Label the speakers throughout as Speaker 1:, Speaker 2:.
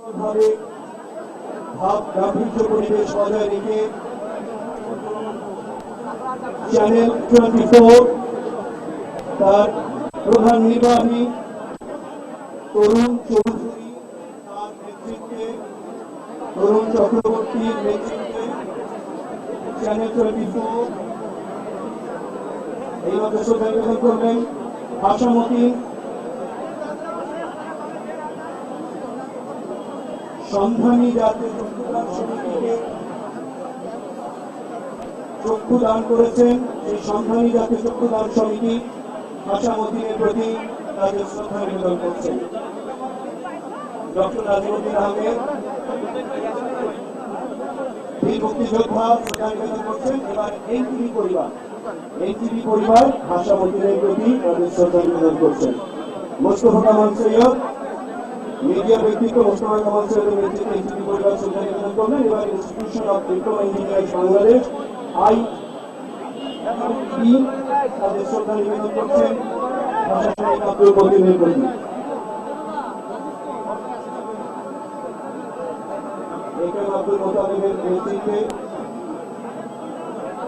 Speaker 1: ভাবে ভাব গাম্ভীর্য পরিবেশ বজায় রেখে চ্যানেল 24 তার প্রধান নির্বাহী তরুণ চৌধুরী তার নেতৃত্বে, তরুণ চক্রবর্তীর নেতৃত্বে চ্যানেল 24 এইভাবে শ্রদ্ধা নিবেদন করবেন। ভাষামতী সন্ধানী জাতীয় চক্ষুদান সমিতিকে চক্ষুদান করেছেন। এই সন্ধানী জাতীয় চক্ষুদান সমিতি ভাষামতীর প্রতি তাদের শ্রদ্ধা নিবেদন করছেন। ডক্টর নাজিমুদ্দিন আহমেদ বীর মুক্তিযোদ্ধা শ্রদ্ধা নিবেদন করছেন। এবার এনটিভি পরিবার ভাষামতীর প্রতি তাদের শ্রদ্ধা নিবেদন করছেন। মোস্তফা কামাল সৈয়দ মিডিয়া ব্যক্তিত্ব মোস্তফা কামাল সৈয়দের নেতৃত্বে এনটিভি পরিবার শ্রদ্ধা নিবেদন করলেন। এবার institution of diploma engineers Bangladesh তাদের শ্রদ্ধা নিবেদন করছেন ভাষা শহীদ আব্দুল মতিনের প্রতি। আব্দুল মোতালেবের নেতৃত্বে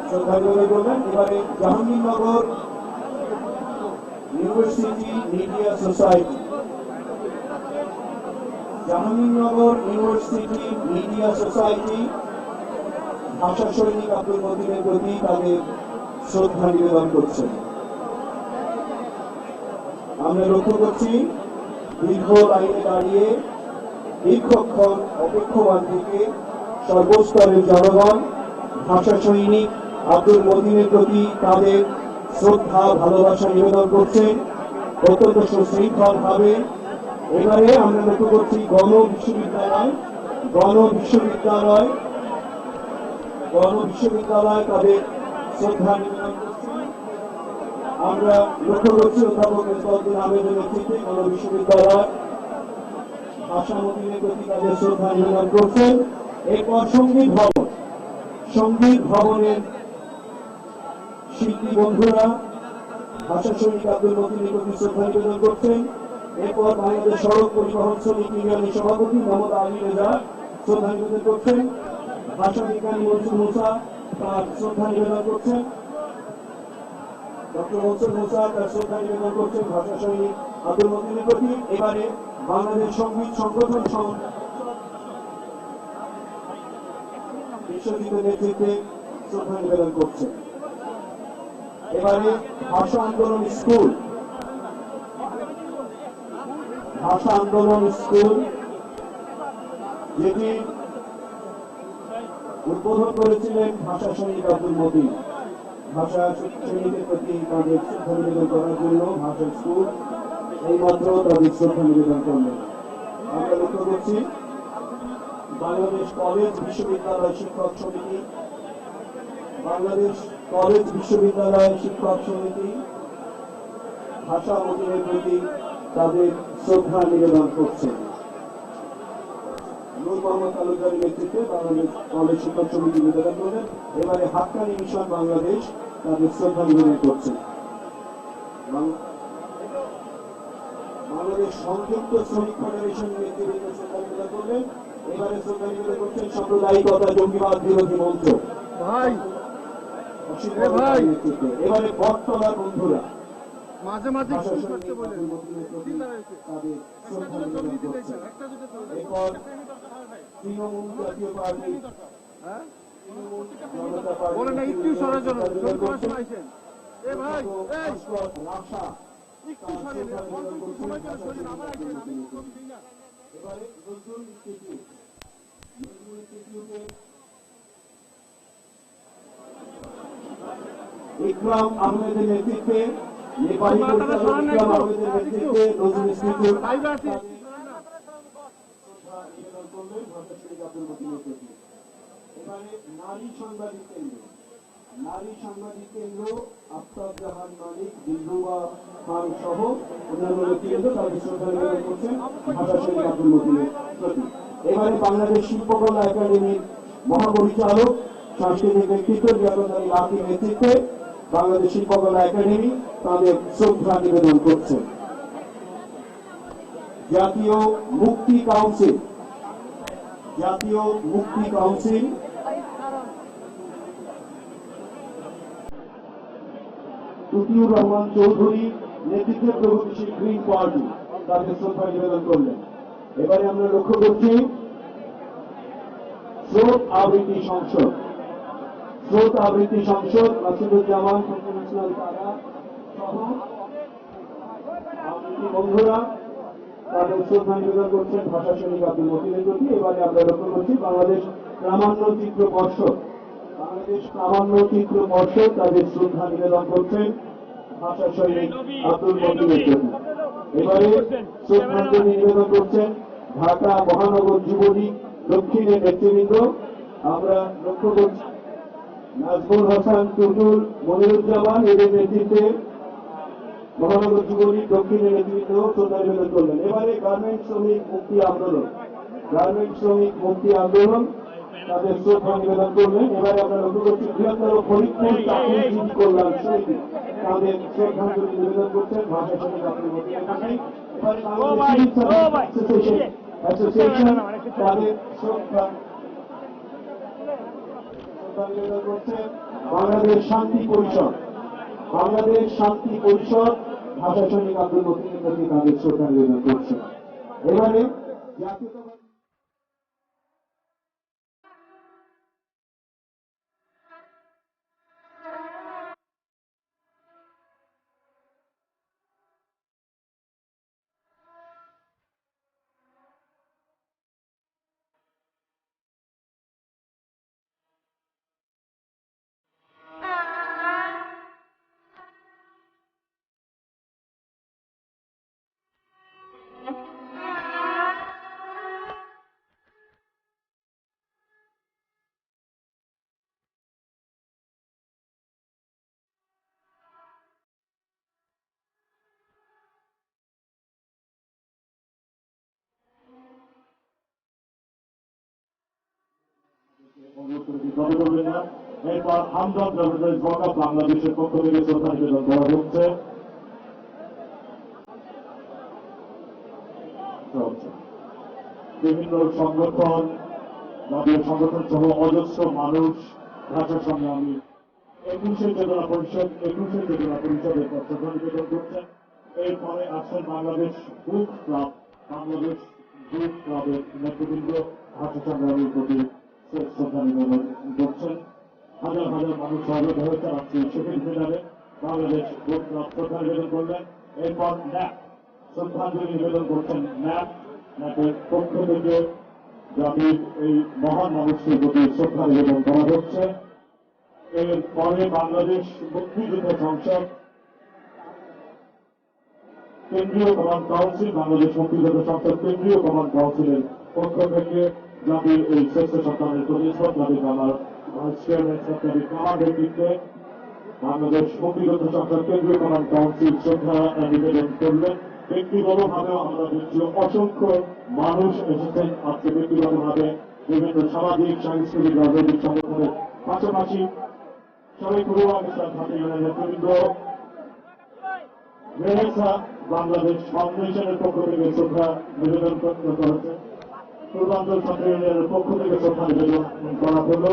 Speaker 1: শ্রদ্ধা নিবেদন করবেন। এবারে Jahangirnagar university media society, Jahangirnagar university media society ভাষা সৈনিক আব্দুল মতিনের প্রতি তাদের শ্রদ্ধা নিবেদন করছেন। আমরা লক্ষ্য করছি দীর্ঘ লাইনে দাঁড়িয়ে দীর্ঘক্ষণ অপেক্ষমান থেকে সর্বস্তরের জনগণ ভাষা সৈনিক আব্দুল মতিনের প্রতি তাদের শ্রদ্ধা ভালোবাসা নিবেদন করছেন অত্যন্ত সুশৃঙ্খল ভাবে। এবারে আমরা লক্ষ্য করছি গণ বিশ্ববিদ্যালয় তাদের শ্রদ্ধা নিবেদন করছেন। আমরা লক্ষ্য করছি অধ্যাপক মেজবাউদ্দিন আহমেদের নেতৃত্বে গণ বিশ্ববিদ্যালয় ভাষামতীর প্রতি তাদের শ্রদ্ধা নিবেদন করছেন। এরপর সঙ্গীত ভবনের শিল্পী বন্ধুরা ভাষা সৈনিক আব্দুল মতিনের প্রতি শ্রদ্ধা নিবেদন করছেন। এরপর বাংলাদেশ সড়ক পরিবহন শ্রমিক ইউনিয়নের সভাপতি মোহাম্মদ আলী রেজা শ্রদ্ধা নিবেদন করছেন। ভাষা বিজ্ঞানী মনসুর মুসা তার শ্রদ্ধা নিবেদন করছেন। ডক্টর মনসুর মুসা তার শ্রদ্ধা নিবেদন করছেন ভাষা সৈনিক আব্দুল মতিনের প্রতি। এবারে বাংলাদেশ সঙ্গীত সংগঠন বিশ্বজিতের নেতৃত্বে শ্রদ্ধা নিবেদন করছেন। এবারে ভাষা আন্দোলন স্কুল যেটি উদ্বোধন করেছিলেন ভাষা সৈনিক আব্দুল মতিন। ভাষা সৈনিকের প্রতি তাদের শ্রদ্ধা নিবেদন করার জন্য ভাষা স্কুল এইমাত্র তাদের শ্রদ্ধা নিবেদন করলেন। আমরা লক্ষ্য করছি বাংলাদেশ কলেজ বিশ্ববিদ্যালয় শিক্ষক সমিতি ভাষা মতিনের প্রতি তাদের শ্রদ্ধা নিবেদন করছেন। নূর মোহাম্মদ তালুকদারের নেতৃত্বে বাংলাদেশ কলেজ শিক্ষক সমিতি নিবেদন করলেন। এবারে হাক্কানি মিশন বাংলাদেশ তাদের শ্রদ্ধা নিবেদন করছেন। বাংলাদেশ সংযুক্ত শ্রমিক ফেডারেশন নেতৃত্বে শ্রদ্ধা নিবেদন করলেন। এবারে শ্রদ্ধা নিবেদন করছেন সাম্প্রদায়িকতা জঙ্গিবাদ বিরোধী মঞ্চ নেতৃত্বে। এবারে বটতলার বন্ধুরা
Speaker 2: মাঝে মাঝে করতে বলে
Speaker 1: তাদের শ্রদ্ধা নিবেদন করছেন। এরপর তৃণমূল জাতীয় পার্টি
Speaker 2: বলেন একটু সরার জন্য শোনাইছেন। এ ভাই
Speaker 1: রাশা
Speaker 2: একটু সরিয়ে সময় করে সরিয়ে আবার আসবেন। আমি কবি দিই না।
Speaker 1: এবারে নজরুল ইনস্টিটিউটে ইকরাম আহমেদের নেতৃত্বে নেপালি পরিচালক ইকরাম আহমেদের নেতৃত্বে নজরুল ইনস্টিটিউট এবারে নারী সাংবাদিক কেন্দ্র আফতাব জাহান মালিক দিলরুবা খান সহ অন্যান্য নেতৃবৃন্দ তাদের শ্রদ্ধা নিবেদন করছেন ভাষা সৈনিক আব্দুল মতিনের প্রতি। এবারে বাংলাদেশ শিল্পকলা একাডেমির মহাপরিচালক সাংস্কৃতিক ব্যক্তিত্ব রিয়াজুল লাকির নেতৃত্বে বাংলাদেশ শিল্পকলা একাডেমি তাদের শ্রদ্ধা নিবেদন করছেন। জাতীয় মুক্তি কাউন্সিল জাতীয় মুক্তি কাউন্সিল, তুতিউর রহমান চৌধুরী নেতৃত্বে প্রগতিশীল গ্রিন পার্টি তাদের শ্রদ্ধা নিবেদন করলেন। এবারে আমরা লক্ষ্য করছি স্রোত আবৃত্তি সংসদ, স্রোত আবৃত্তি সংসদ মাসুদুজ্জামান ইসলাম তারা সহ আবৃত্তি বন্ধুরা তাদের শ্রদ্ধা নিবেদন করছেন ভাষা সৈনিক আব্দুল মতিনের প্রতি। এবারে আমরা লক্ষ্য করছি বাংলাদেশ প্রামাণ্য চিত্র পর্ষদ, বাংলাদেশ প্রামাণ্য চিত্র পর্ষদ তাদের শ্রদ্ধা নিবেদন করছেন ভাষা সৈনিক আব্দুল মতিনের প্রতি। এবারে শ্রদ্ধাঞ্জলি নিবেদন করছেন ঢাকা মহানগর যুবলীগ দক্ষিণের নেতৃবৃন্দ। আমরা লক্ষ্য করছি নাজমুল হাসান টুটুল, মনিরুজ্জামান এদের নেতৃত্বে মহানগর যুবলীগ দক্ষিণের নেতৃত্ব শ্রদ্ধা নিবেদন করলেন। এবারে গার্মেন্ট শ্রমিক মুক্তি আন্দোলন, গার্মেন্ট শ্রমিক মুক্তি আন্দোলন তাদের শ্রদ্ধা নিবেদন করলেন। এবারে আমরা লক্ষ্য করছি বৃহত্তর ফরিদপুর চাকরিজীবী কল্যাণ সমিতি তাদের শ্রদ্ধাঞ্জলি নিবেদন করছেন ভাষা সৈনিক আব্দুল মতিনের কাছে। এবারে অ্যাসোসিয়েশন তাদের শ্রদ্ধা নিবেদন করছেন বাংলাদেশ শান্তি পরিষদ, বাংলাদেশ শান্তি পরিষদ ভাষা সৈনিক আব্দুল মতিনের প্রতি তাদের শ্রদ্ধা নিবেদন করছেন। এবারে জাতীয়তাবাদী
Speaker 3: এরপর আমজাদ জনতার ওয়াকাফ বাংলাদেশের পক্ষ থেকে শ্রদ্ধা নিবেদন করা হচ্ছে। বিভিন্ন সংগঠন, জাতীয় সংগঠন সহ অজস্র মানুষ ভাষার সংগ্রামী 21 চেতনা পরিষদের শ্রদ্ধা নিবেদন করছেন। এরপরে আছেন বাংলাদেশ বুক ক্লাব, বাংলাদেশ বুক ক্লাবের নেতৃবৃন্দ ভাষা সংগ্রামীর প্রতি শ্রদ্ধা নিবেদন করছেন। হাজার হাজার মানুষ সহযোগ হয়েছে আজকে শহীদ মিনারে বাংলাদেশ বুক ক্লাব শ্রদ্ধা নিবেদন করলেন। এরপর ন্যাপ শ্রদ্ধাঞ্জলি নিবেদন করছেন। ন্যাপের পক্ষ থেকে জাতির এই মহান মানুষের প্রতি শ্রদ্ধা নিবেদন করা হচ্ছে। এরপরে বাংলাদেশ মুক্তিযুদ্ধ সংসদ কেন্দ্রীয় কমান্ড কাউন্সিল, বাংলাদেশ মুক্তিযুদ্ধ সংসদ কেন্দ্রীয় কমান্ড কাউন্সিলের পক্ষ থেকে জাতির এই শ্রেষ্ঠ সন্তানের প্রতি শ্রদ্ধা জানার ভাইস চেয়ারম্যান সরকারি কামার নেতৃত্বে বাংলাদেশ মুক্তিযুদ্ধ সংসদ কেন্দ্রীয় কমান্ড কাউন্সিল শ্রদ্ধা নিবেদন করলেন। ব্যক্তিগতভাবেও আমরা দেখছি অসংখ্য মানুষ এসেছেন আজকে ব্যক্তিগতভাবে বিভিন্ন সামাজিক সাংস্কৃতিক রাজনৈতিক সংগঠনের পাশাপাশি সবাই পূর্বাঞ্চল ছাত্র ইউনিয়নের নেতৃবৃন্দ রেনেসা বাংলাদেশ ফাউন্ডেশনের পক্ষ থেকে শ্রদ্ধা নিবেদন করেছে। পূর্বাঞ্চল ছাত্র ইউনিয়নের পক্ষ থেকে শ্রদ্ধা নিবেদন করা হল।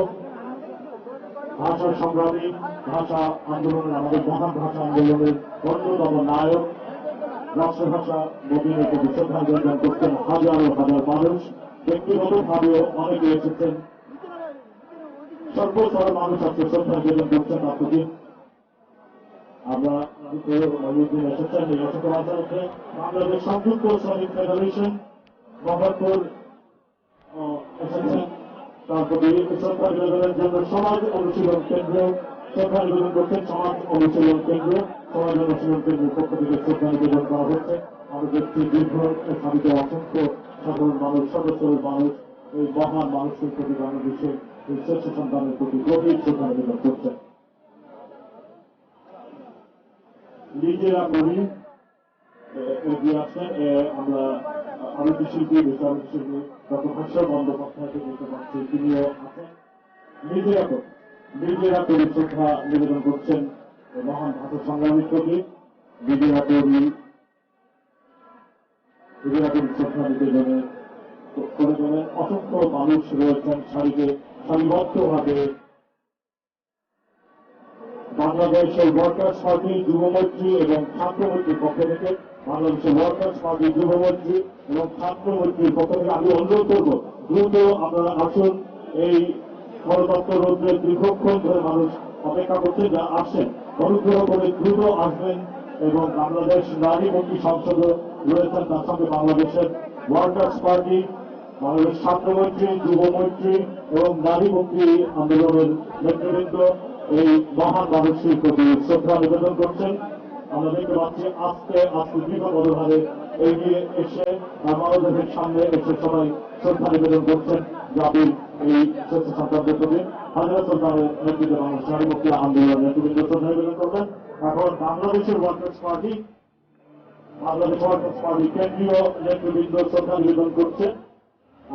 Speaker 3: ভাষা সংগ্রামী, ভাষা আন্দোলনের আমাদের মহান ভাষা আন্দোলনের অন্যতম নায়ক রাষ্ট্রভাষা মতিনের প্রতি শ্রদ্ধা নিবেদন করছেন হাজার হাজার মানুষ। ব্যক্তিগতভাবেও অনেকে এসেছেন, সর্বস্তরের মানুষ আজকে শ্রদ্ধা নিবেদন করছেন আপনাদের। আমরা এসেছেন এই অসংখ্য ভাষা হচ্ছে বাংলাদেশ সংযুক্ত শ্রমিক ফেডারেশন মোহাম্মদপুর এসেছেন। তার প্রতি শ্রদ্ধা নিবেদনের জন্য সমাজ অনুশীলন কেন্দ্র শ্রদ্ধা নিবেদন করছেন। সমাজ অনুশীলন কেন্দ্র, সমাজ অনুশীলন কেন্দ্রের পক্ষ থেকে শ্রদ্ধা নিবেদন করা হচ্ছে। আমাদের একটি দীর্ঘ সারিতে অসংখ্য সাধারণ মানুষ, সদস্যের মানুষ এই মহান মানুষের প্রতি বাংলাদেশের এই শ্রেষ্ঠ সন্তানের প্রতি গভীর শ্রদ্ধা নিবেদন করছেন। নিজেরা করি এগিয়ে আসছেন। আমরা আবৃত্তি শিল্পী, আবৃত্তি শিল্পী ডক্টর হর্ষর বন্দ্যোপাধ্যায়কে দেখতে পাচ্ছি, তিনিও আছেন। নিজেরা করি শ্রদ্ধা নিবেদন করছেন মহান ভাষা সংগ্রামীর প্রতি। নিজেরা করি শ্রদ্ধা নিবেদনে করে দেবেন। অসংখ্য মানুষ রয়েছেন সারিবদ্ধভাবে। বাংলাদেশের ওয়ার্কার্স পার্টি যুবমৈত্রী এবং ছাত্রমৈত্রীর পক্ষ থেকে, বাংলাদেশের ওয়ার্কার্স পার্টি যুবমৈত্রী এবং ছাত্রমৈত্রীর পক্ষ থেকে আমি অনুরোধ করব, দ্রুত আপনারা আসুন। এই গণতন্ত্র রোধের দীর্ঘক্ষণ ধরে মানুষ অপেক্ষা করছে, যা আসেন অনুগ্রহ করে দ্রুত আসবেন। এবং বাংলাদেশ নারী মুক্তি সংসদ রয়েছেন, তার সঙ্গে বাংলাদেশের ওয়ার্কার্স পার্টি, বাংলাদেশ ছাত্রমৈত্রী, যুবমৈত্রী এবং নারী মুক্তি আন্দোলনের নেতৃবৃন্দ এই মহান মানুষটির প্রতি শ্রদ্ধা নিবেদন করছেন। আমরা দেখতে পাচ্ছি আস্তে আস্তে দীর্ঘভাবে এগিয়ে এসে আমাদের সামনে এসে সবাই শ্রদ্ধা নিবেদন করছেন জাতির এই শ্রেষ্ঠ সন্তানদের প্রতি। হাজারা সরকারের নেতৃত্বে বাংলাদেশ নারী মুক্তি আন্দোলনের নেতৃবৃন্দ শ্রদ্ধা নিবেদন করবেন। এখন বাংলাদেশের ওয়ার্কার্স পার্টি কেন্দ্রীয় নেতৃবৃন্দ শ্রদ্ধা নিবেদন করছে।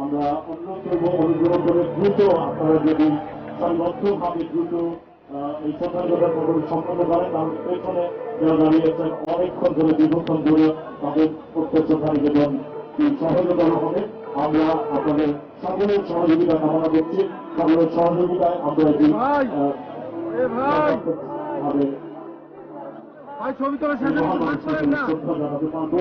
Speaker 3: আমরা অনুগ্রহ করে দ্রুত আপনারা যদি সারিবদ্ধভাবে দ্রুত এই শ্রদ্ধা নিবেদন সম্পন্ন করেন, কারণ পেছনে যারা দাঁড়িয়েছেন অনেকক্ষণ ধরে দীর্ঘক্ষণ ধরে তাদের প্রত্যেক শ্রদ্ধা নিবেদন সহযোগিতা হবে। আমরা আপনাদের সকলের সহযোগিতা কামনা করছি। সকলের সহযোগিতায় আমরা এটি
Speaker 2: ভাই ছবি তোলা শেষে মাছ করেন না।
Speaker 3: শ্রদ্ধা জানাতে পারবো।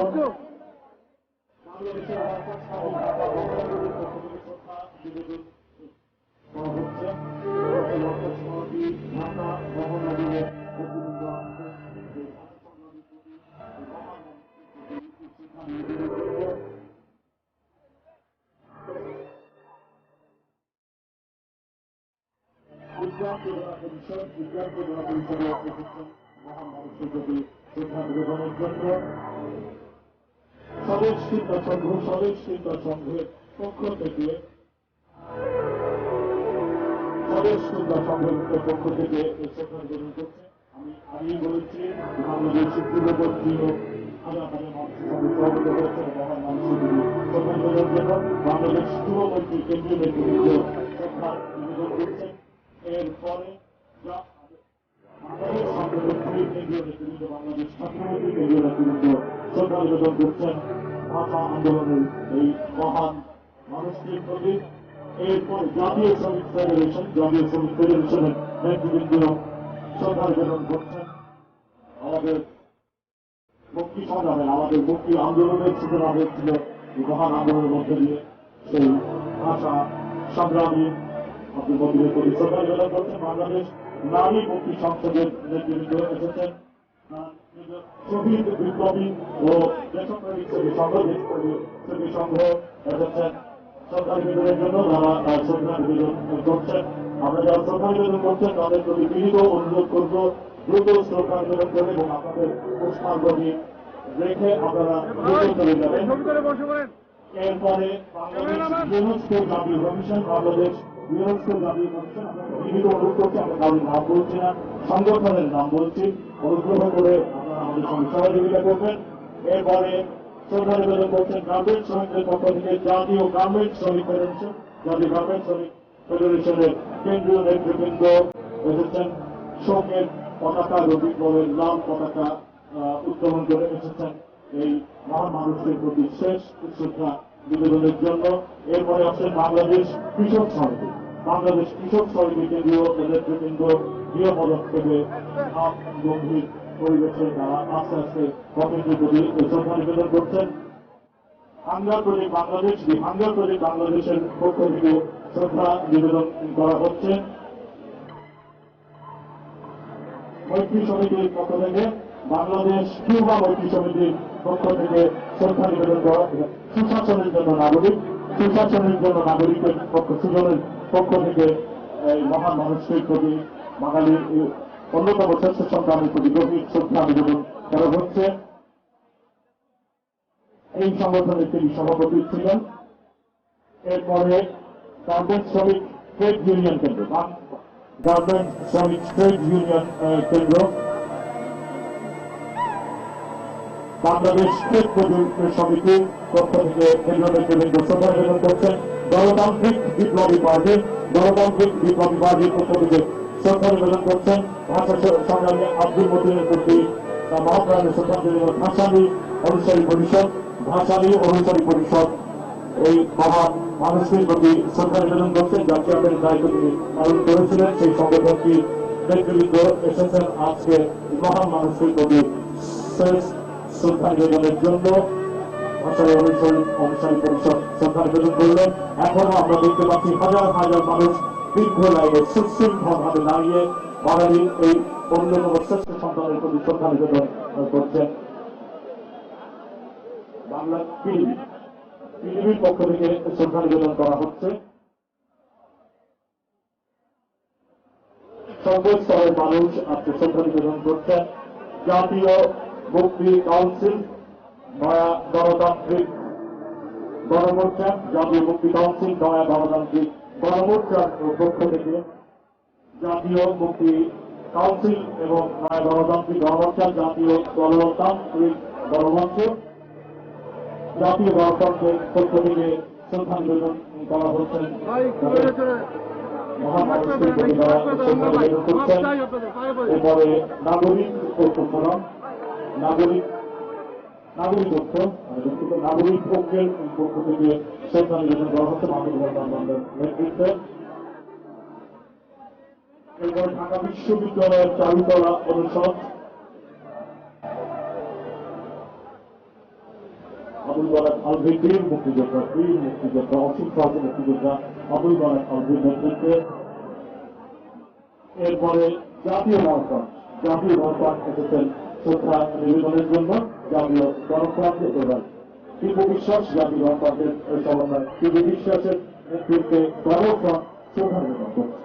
Speaker 3: স্বদেশ চিন্তা সংঘের পক্ষ থেকে এই শ্রদ্ধা নিবেদন করছে। আমি আগেই বলেছি বাংলাদেশের পূর্ববর্তী হাজার হাজার মানুষের সঙ্গে সহমত হয়েছে মহান মানুষের শ্রদ্ধা নিবেদনের জন্য। বাংলাদেশ যুবমৈত্রী কেন্দ্রীয় নেতৃবৃন্দ শ্রদ্ধা নিবেদন করছেন। এরপরে বাংলাদেশ ছাত্রমৈত্রী কেন্দ্রীয় নেতৃবৃন্দ, বাংলাদেশ ছাত্রমৈত্রী কেন্দ্রীয় নেতৃবৃন্দ শ্রদ্ধা নিবেদন করছেন ভাষা আন্দোলনের এই মহান মানুষটির প্রতি। এরপর জাতীয় শ্রমিক ফেডারেশনের নেতৃবৃন্দ শ্রদ্ধা নিবেদন করছেন। আমাদের মুক্তি সংগ্রামের, আমাদের মুক্তি আন্দোলনের সূচনা হয়েছিল মহান আন্দোলনের মধ্যে দিয়ে। সেই ভাষা সংগ্রামী আব্দুল মতিনের প্রতি শ্রদ্ধা নিবেদন করছেন। বাংলাদেশ নারী মুক্তি সংসদের নেতৃবৃন্দ এসেছেন। শহীদ বিপ্লবী ও দেশপ্রেমিক শ্রমিক সংঘ এসেছেন শ্রদ্ধা নিবেদনের জন্য। যারা শ্রদ্ধা নিবেদন করছেন, আমরা যারা শ্রদ্ধা নিবেদন করছেন তাদের প্রতি বিনীত অনুরোধ করব দ্রুত শ্রদ্ধা নিবেদন করে এবং আপনাদের পুষ্পাঞ্জলি রেখে আপনারা দ্রুত চলে যাবেন। এরপরে বাংলাদেশ ইউনেস্কো জাতীয় কমিশন, বাংলাদেশ ইউনেস্কো জাতীয় কমিশন, আপনাকে বিনীত অনুরোধ করছি, আমরা কারোর নাম বলছি না, সংগঠনের নাম বলছি, অনুগ্রহ করে আপনারা আমাদের সঙ্গে সহযোগিতা করবেন। এরপরে শ্রদ্ধা নিবেদন করছেন গার্মেন্টস শ্রমিকদের পক্ষ থেকে জাতীয় গার্মেন্টস শ্রমিক ফেডারেশন, জাতীয় গার্মেন্টস শ্রমিক ফেডারেশনের কেন্দ্রীয় নেতৃবৃন্দ এসেছেন। শোকের পতাকা, রবিপ্লবের লাল পতাকা উত্তোলন করে এসেছেন এই মহান মানুষের প্রতি শেষ শ্রদ্ধা নিবেদনের জন্য। এরপরে আসছেন বাংলাদেশ কৃষক সমিতি, বাংলাদেশ কৃষক সমিতি কেন্দ্রীয় নেতৃবৃন্দ গৃহ পদক্ষেপে গম্ভীর পরিবেশে তারা আস্তে আস্তে কমিটির প্রতি শ্রদ্ধা নিবেদন করছেন। হাঙ্গার প্রজেক্ট বাংলাদেশের পক্ষ থেকে শ্রদ্ধা নিবেদন করা হচ্ছে। মৈত্রী সমিতির পক্ষ থেকে, বাংলাদেশ কিউবা মৈত্রী সমিতির পক্ষ থেকে শ্রদ্ধা নিবেদন করা। সুশাসনের জন্য নাগরিকের সুজনের পক্ষ থেকে এই মহান মানুষের প্রতি, বাঙালির অন্যতম শ্রেষ্ঠ সন্তানের প্রতি গভীর শ্রদ্ধা নিবেদন করা হচ্ছে। এই সংগঠনের তিনি সভাপতি ছিলেন। এরপরে গার্মেন্টস শ্রমিক ট্রেড ইউনিয়ন কেন্দ্র, গার্মেন্টস শ্রমিক ট্রেড ইউনিয়ন কেন্দ্র, বাংলাদেশ ট্রেড সমিতির পক্ষ থেকে কেন্দ্র নেতৃবৃন্দ শ্রদ্ধা নিবেদন করছেন। গণতান্ত্রিক বিপ্লবী পার্টির পক্ষ থেকে শ্রদ্ধা নিবেদন করছেন ভাষা সংগ্রামী আব্দুল মতিনের প্রতি মহাপ্রাণের শ্রদ্ধা নিবেদন। ভাষালী অনুসারী পরিষদ এই মহান মানুষের প্রতি শ্রদ্ধা নিবেদন করছেন, যার চেয়ারম্যানের দায়িত্ব তিনি পালন করেছিলেন। সেই সংগঠনটির নেতৃবৃন্দ এসেছেন আজকে মহান মানুষের প্রতি শেষ শ্রদ্ধা নিবেদনের জন্য। ভাষায় অনুসারী পরিষদ শ্রদ্ধা নিবেদন করলেন। এখনো আমরা দেখতে পাচ্ছি হাজার হাজার মানুষ দীর্ঘ লাইনে সুশৃঙ্খলভাবে দাঁড়িয়ে বাঙালির এই অন্যতম শ্রেষ্ঠ সন্তানের প্রতি শ্রদ্ধা নিবেদন করছেন। বাংলা পৃথিবীর পক্ষ থেকে শ্রদ্ধা নিবেদন করা হচ্ছে। সর্বস্তরের মানুষ আজকে শ্রদ্ধা নিবেদন করছেন। জাতীয় মুক্তি কাউন্সিল, নয়া গণতান্ত্রিক গণমোর্চা, জাতীয় মুক্তি কাউন্সিল, নয়া গণতান্ত্রিক গণমোর্চার পক্ষ থেকে জাতীয় মুক্তি কাউন্সিল এবং নয়া গণতান্ত্রিক গণমোর্চা, জাতীয় গণতান্ত্রিক গণমঞ্চ, জাতীয় গণতন্ত্রের পক্ষ থেকে শ্রদ্ধা নিবেদন করা হচ্ছেন। মহান মানুষের প্রতি তারা শ্রদ্ধা নিবেদন করছেন। এরপরে নাগরিক পক্ষের পক্ষ থেকে শ্রদ্ধা নিবেদন করা হচ্ছে মাননীয় নেতৃত্বে। এরপর ঢাকা বিশ্ববিদ্যালয়ের চারুকলা অনুষদ, আবুল বারাক আলভীর বীর মুক্তিযোদ্ধা অসীম সাহসী মুক্তিযোদ্ধা আবুল বারাক আলভীর নেতৃত্বে। এরপরে জাতীয় গণফ্রন্ট এসেছেন শ্রদ্ধা নিবেদনের জন্য। জাতীয় গণফ্রন্টের প্রধান টিপু বিশ্বাস, জাতীয় গণফ্রন্টের সমন্বয় টিপু বিশ্বাসের নেতৃত্বে গণফ্রন্ট শ্রদ্ধা নিবেদন করছে।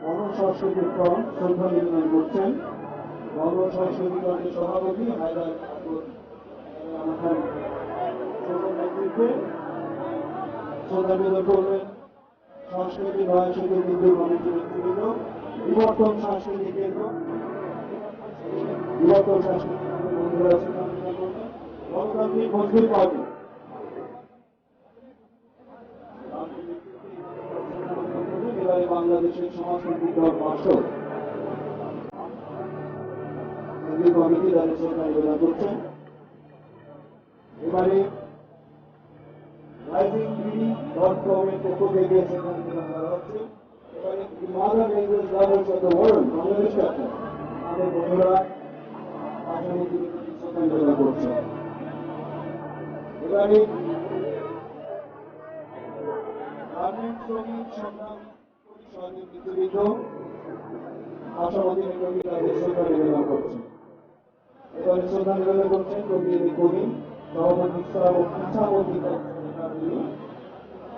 Speaker 1: গণসংস্কৃতি ফ্রন্ট শ্রদ্ধা নিবেদন করছেন গণসংস্কৃতি ফ্রন্টের সভাপতি হায়দার নেতৃত্বে শ্রদ্ধা নিবেদন করবেন সংস্কৃতি মহাসচিব বিদ্যুৎ কমিটির নেতৃবৃন্দ, বিবর্তন সাংস্কৃতিক কেন্দ্র, গণতান্ত্রিক মজবুত পার্টি, বাংলাদেশের সমাজতান্ত্রিক দল মাস্টার কমিটি তাদের শ্রদ্ধা নিবেদন করছেন। এবারে rising3.com এর পক্ষ থেকে শ্রদ্ধা নিবেদন করা হচ্ছে। এবারে mother language lovers of the world Bangladesh chapter আমাদের বন্ধুরা শ্রদ্ধা নিবেদন করছেন। এবারে গার্মেন্টস শ্রমিক সংগ্রাম পরিষদের নেতৃবৃন্দ আশাবাদী কবি তাদের শ্রদ্ধা নিবেদন করছেন। এবারে শ্রদ্ধা নিবেদন করছেন কবি সভাপতি ইচ্ছামতি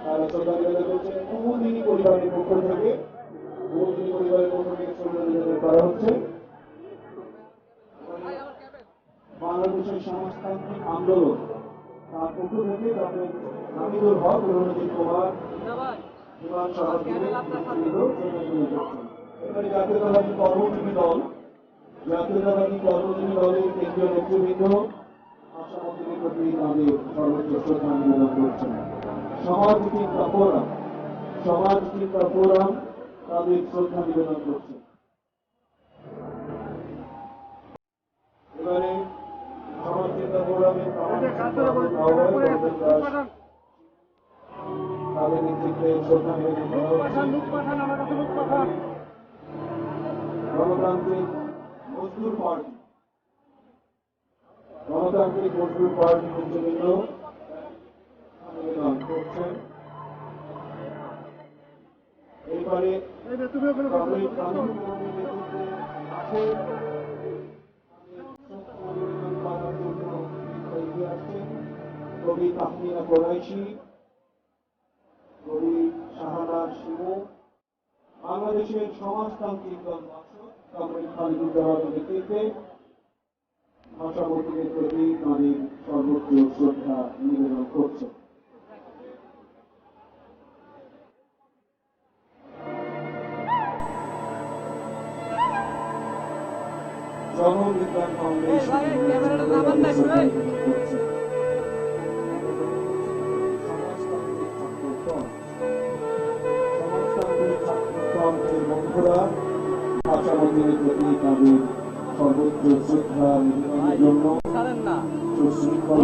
Speaker 1: তারা শ্রদ্ধা নিবেদন করছেন। কুমুদিনী পরিবারের পক্ষ থেকে শ্রদ্ধা নিবেদন করা হচ্ছে। বাংলাদেশের সমাজতান্ত্রিক আন্দোলন তার পক্ষ থেকে তাদের হামিদুল হক, রণজিৎ কুমার, বিমান সভাপতি এবারে জাতীয়তাবাদী কর্মজীবী দলের কেন্দ্রীয় নেতৃবৃন্দ আশামতির প্রতি তাদের সর্বোচ্চ শ্রদ্ধা নিবেদন করছেন। সমাজ চিন্তা ফোরাম তাদের শ্রদ্ধা নিবেদন করছে। এবারে সমাজ চিন্তা ফোরামের তাদের নেতৃত্বে শ্রদ্ধা নিবেদন করা হচ্ছে। গণতান্ত্রিক মজদুর পার্টি নেতৃবৃন্দ নিবেদন করছেন। এবারে কবি তাহমিনা কোরাইশি, কবি শাহানা শিমু, বাংলাদেশের সমাজতান্ত্রিক দল কমরেড খালিদুজ্জামানের নেতৃত্বে ভাষামন্ত্রীর প্রতি তাদের সর্বোচ্চ শ্রদ্ধা নিবেদন করছে। জনবিজ্ঞান ফাউন্ডেশন বন্ধুরা ভাষামন্ত্রীর প্রতি তাদের সর্বোচ্চ শ্রদ্ধা নিবেদনের জন্য সুশৃঙ্খল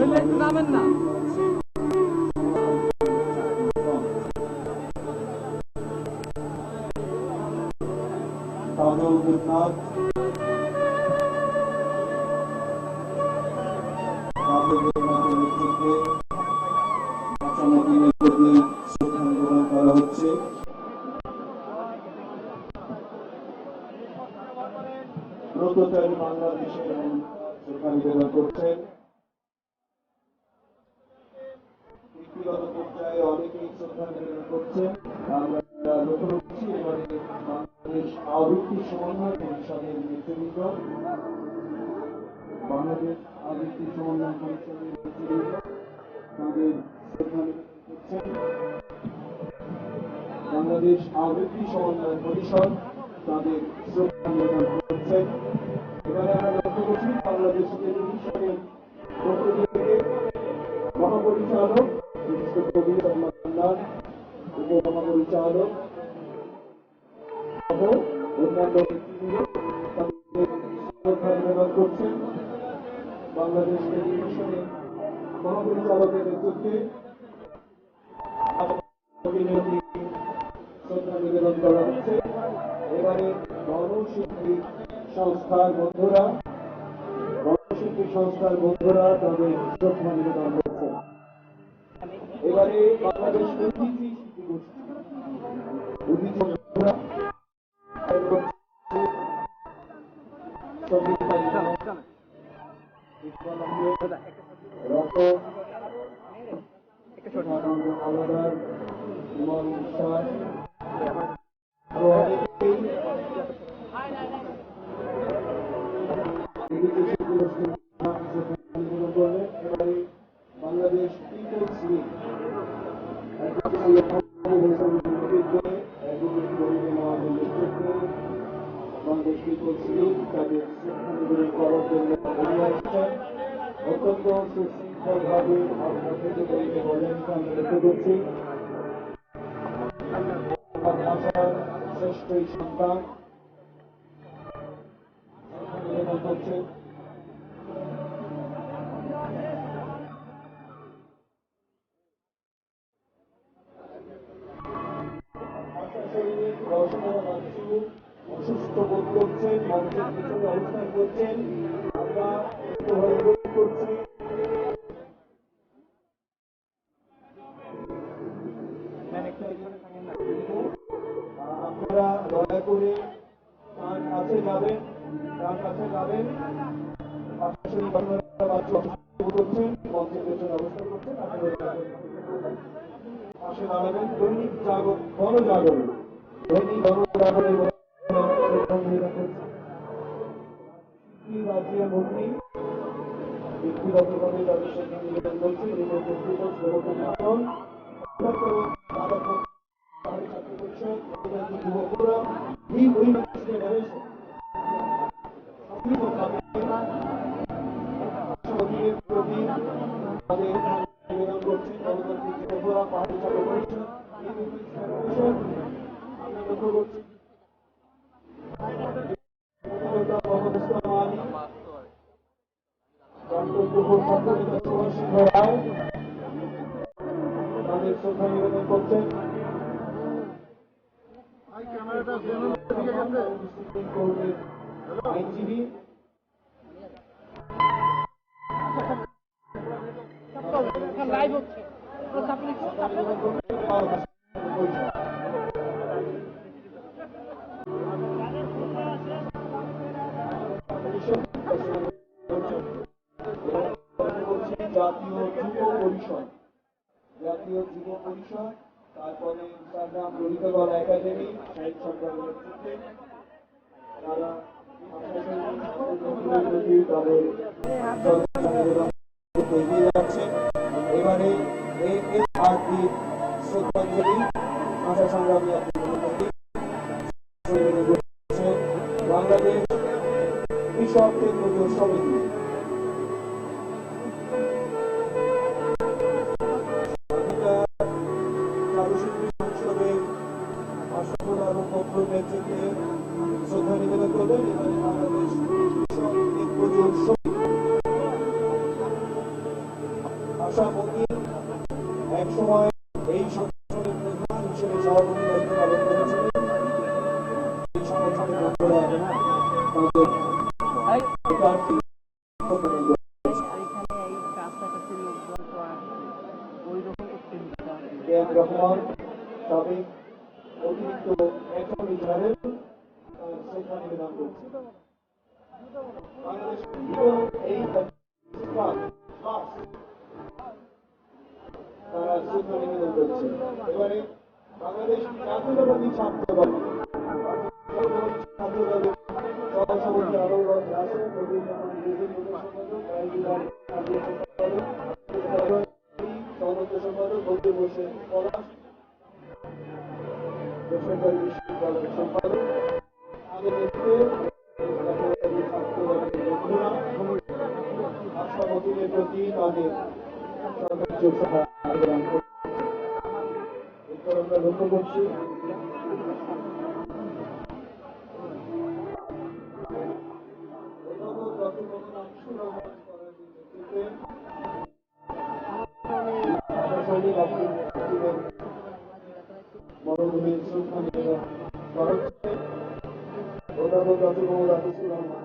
Speaker 1: তাজুল দেবনাথ, তাজুল দেবনাথের নেতৃত্বে ভাষা মতিনের প্রতি শ্রদ্ধা নিবেদন করা হচ্ছে। ব্রতচারী বাংলাদেশের শ্রদ্ধা নিবেদন করছেন। ব্যক্তিগত পর্যায়ে অনেকেই শ্রদ্ধা নিবেদন করছেন। আমরা লক্ষ্য করছি এবারে বাংলাদেশ আবৃত্তি সমন্বয় পরিষদের নেতৃবৃন্দ, বাংলাদেশ আবৃত্তি সমন্বয় পরিষদের নেতৃবৃন্দ তাদের শ্রদ্ধা নিবেদন করছেন। বাংলাদেশ আবৃত্তি সমন্বয় পরিষদ তাদের শ্রদ্ধা নিবেদন করছেন। এবারে আমরা লক্ষ্য করছি বাংলাদেশ টেলিভিশনের পক্ষ থেকে মহাপরিচালক বিশিষ্ট কবি সম্মানদান উপমহাপরিচালক সহ অন্যান্য ব্যক্তিবৃন্দ তাদের শ্রদ্ধা নিবেদন করছেন। বাংলাদেশ টেলিভিশনের মহাপরিচালকের নেতৃত্বে শ্রদ্ধা নিবেদন করা হচ্ছে। এবারে গণশিল্পী সংস্থার বন্ধুরা তাদের শ্রদ্ধা নিবেদন করছেন। এবারে বাংলাদেশ অতিথি শিল্পী গোষ্ঠী বন্ধুরা আলাদার ইমন বিশ্বাস আরো অনেকেই এবারে বাংলাদেশ পিপলস লীগ বাংলাদেশ পিপলস লীগ তাদের শ্রদ্ধা নিবেদন করার জন্য এগিয়ে আসছেন। অত্যন্ত সুশৃঙ্খলভাবে আপনাদের বজায় নিতে আমরা লক্ষ্য করছি। ভাষার শ্রেষ্ঠ এই সন্তান নিবেদন করছেন। অসুস্থ বোধ করছেন, মঞ্চের পিছনে অবস্থান করছেন। আমরা অনুরোধ করছি আপনারা দয়া করে তার কাছে যাবেন। করছেন, মঞ্চের পেছনে অবস্থান করছেন। আপনারা পাশে দাঁড়াবেন। দৈনিক গণজাগরণ ব্যক্তিগতভাবে তাদের শ্রদ্ধা নিবেদন করছে। যুবকরা এই প্রতি তাদের নিবেদন করছেন। গণতান্ত্রিক যুবকরা পাহাড়ি ছাত্র পরিষদ আমরা লক্ষ্য করছি তাদের শ্রদ্ধা নিবেদন করছেন। আইনজীবী জাতীয় যুব পরিষদ, তারপরে ইনস্টাগ্রাম ললিতকলা একাডেমি সাহিত্য সম্পাদকের নেতৃত্বে তারা এগিয়ে যাচ্ছে। এবারে শ্রদ্ধাঞ্জলি ভাষা সংগ্রামী বাংলাদেশ কৃষক কেন্দ্রীয় সমিতি নেতৃত্বে শ্রদ্ধা নিবেদন করবেন। এবারে বাংলাদেশ আশা মতি এক সময় এই সংগঠনের প্রধান হিসেবে সভাপতি দায়িত্ব পালন করেছিলেন। এই সংগঠনের তাদের এম রহমান সাবেক অতিরিক্ত অ্যাটর্নি জেনারেল শ্রদ্ধা নিবেদন করছে। বাংলাদেশ এই তারা শ্রদ্ধা নিবেদন করছে। এবারে বাংলাদেশ জাতীয়তাবাদী ছাত্র দল ছাত্রদলের সহসভাপতি আলমগঞ্জ রাসেল সৌমন্ত সম্পাদক বন্ধু হোসেন পলাশ বেসরকারি বিশ্ববিদ্যালয়ের সম্পাদক তাদের নেতৃত্বে ছাত্রদলের বন্ধুরা আশাবতীদের প্রতি তাদের সর্বোচ্চ শ্রদ্ধা নিবেদন করছে। এরপর আমরা লক্ষ্য করছি মরণভূমির শ্রদ্ধা নিবেদন করা হচ্ছে। অধ্যাপক ডক্টর মোহাম্মদ হাফিজুর রহমান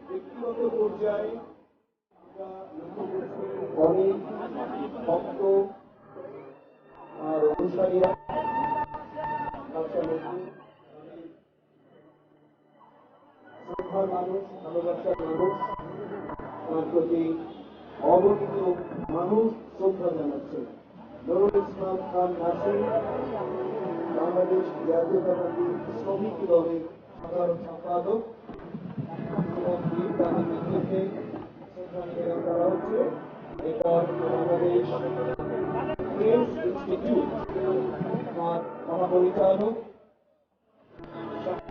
Speaker 1: ব্যক্তিগত পর্যায়ে অনেক ভক্ত আর অনুসারীরা শ্রদ্ধার মানুষ, ভালোবাসার মানুষ, তার প্রতি অবহিত মানুষ শ্রদ্ধা জানাচ্ছে। নুরুল ইসলাম খান নাসির বাংলাদেশ জাতীয়তাবাদী শ্রমিক দলের সাধারণ সম্পাদক তাদের নেতৃত্বে শ্রদ্ধা নিবেদন করা হচ্ছে। এরপর বাংলাদেশ প্রেস ইনস্টিটিউট মহাপরিচালক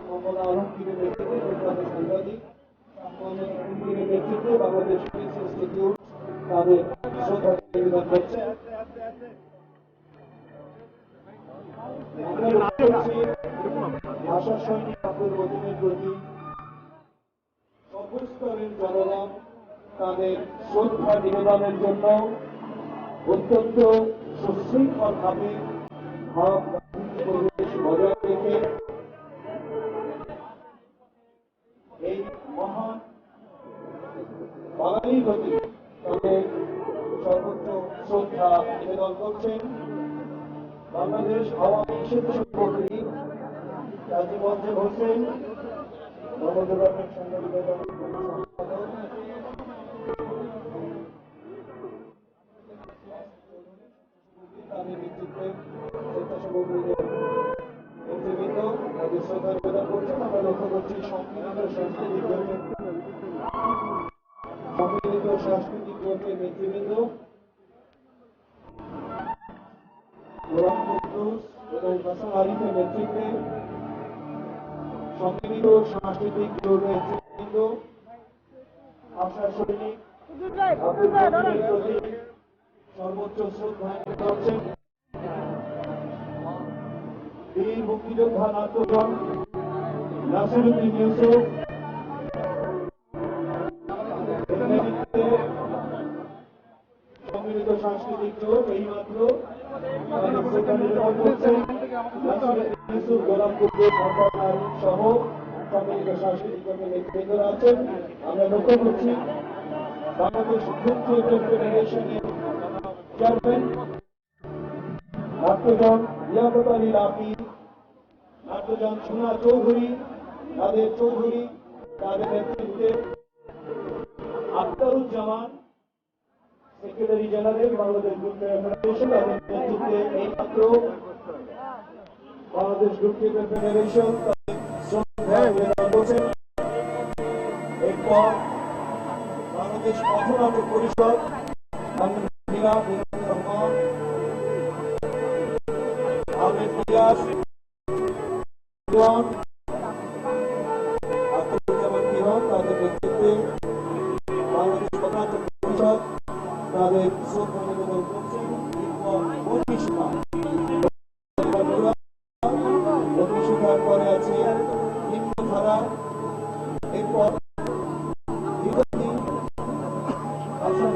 Speaker 1: মোহাম্মদ আলমগীরের নেতৃত্বে প্রখ্যাত সাংবাদিক আলমগীরের নেতৃত্বে বাংলাদেশ প্রেস ইনস্টিটিউট তাদের শ্রদ্ধা নিবেদন করছে। আমরা লক্ষ্য করছি ভাষা সৈনিক আব্দুল মতিনের প্রতি সর্বস্তরের জনগণ তাদের শ্রদ্ধা নিবেদনের জন্য অত্যন্ত সুশৃঙ্খল ভাবে ভাব পরিবেশ বজায় রেখে এই মহান বাঙালির প্রতি তাদের সর্বোচ্চ শ্রদ্ধা নিবেদন করছেন। বাংলাদেশ আওয়ামী সেতু সভাপতি কাজী মঞ্জুর হোসেন গণযোগাযোগ সাংবাদিকতা তাদের নেতৃত্বে স্বেচ্ছাসেবকদের নেতৃবৃন্দ তাদের শ্রদ্ধা নিবেদন করছেন। আমরা লক্ষ্য করছি সম্মিলিত সাংস্কৃতিক জোটের নেতৃবৃন্দ গোলাম কুদ্দুস এবং হাসান আরিফের নেতৃত্বে সম্মিলিত সাংস্কৃতিক জোটের নেতৃবৃন্দ আশা সৈনিক আব্দুল মতিনের প্রতি সর্বোচ্চ শ্রদ্ধা করছেন। বীর মুক্তিযোদ্ধা নাট্যদল নাসিরউদ্দিন ইউসুফ সম্মিলিত সাংস্কৃতিক জোট এইমাত্র শ্রদ্ধা নিবেদন করছেন। নাসিরউদ্দিন ইউসুফ, গোলাম কুদ্দুস, হাসান আরিফ সহ সম্মিলিত সাংস্কৃতিক জোটের নেতৃবৃন্দরা আছেন। আমরা লক্ষ্য করছি বাংলাদেশ গ্রুপ থিয়েটার ফেডারেশনের চেয়ারম্যান নাট্যজন লিয়াকত আলী লাফি, নাট্যজন সোনা চৌধুরী, তাদের চৌধুরী, তাদের নেতৃত্বে Akhtaruzzaman secretary general Bangladesh group theatre federation, তাদের নেতৃত্বে এইমাত্র বাংলাদেশ গ্রুপ থিয়েটার ফেডারেশন শ্রদ্ধা নিবেদন করছেন। এরপর বাংলাদেশ পথনাটক পরিষদ রহমান আহমেদ ইলিয়াস আখতারুজ্জামান কিরণ তাদের নেতৃত্বে বাংলাদেশ পথনাটক পরিষদ তাদের শ্রদ্ধা নিবেদন করছেন। অগ্নিশিখার পরে আছে নিম্নধারা, এরপর আশা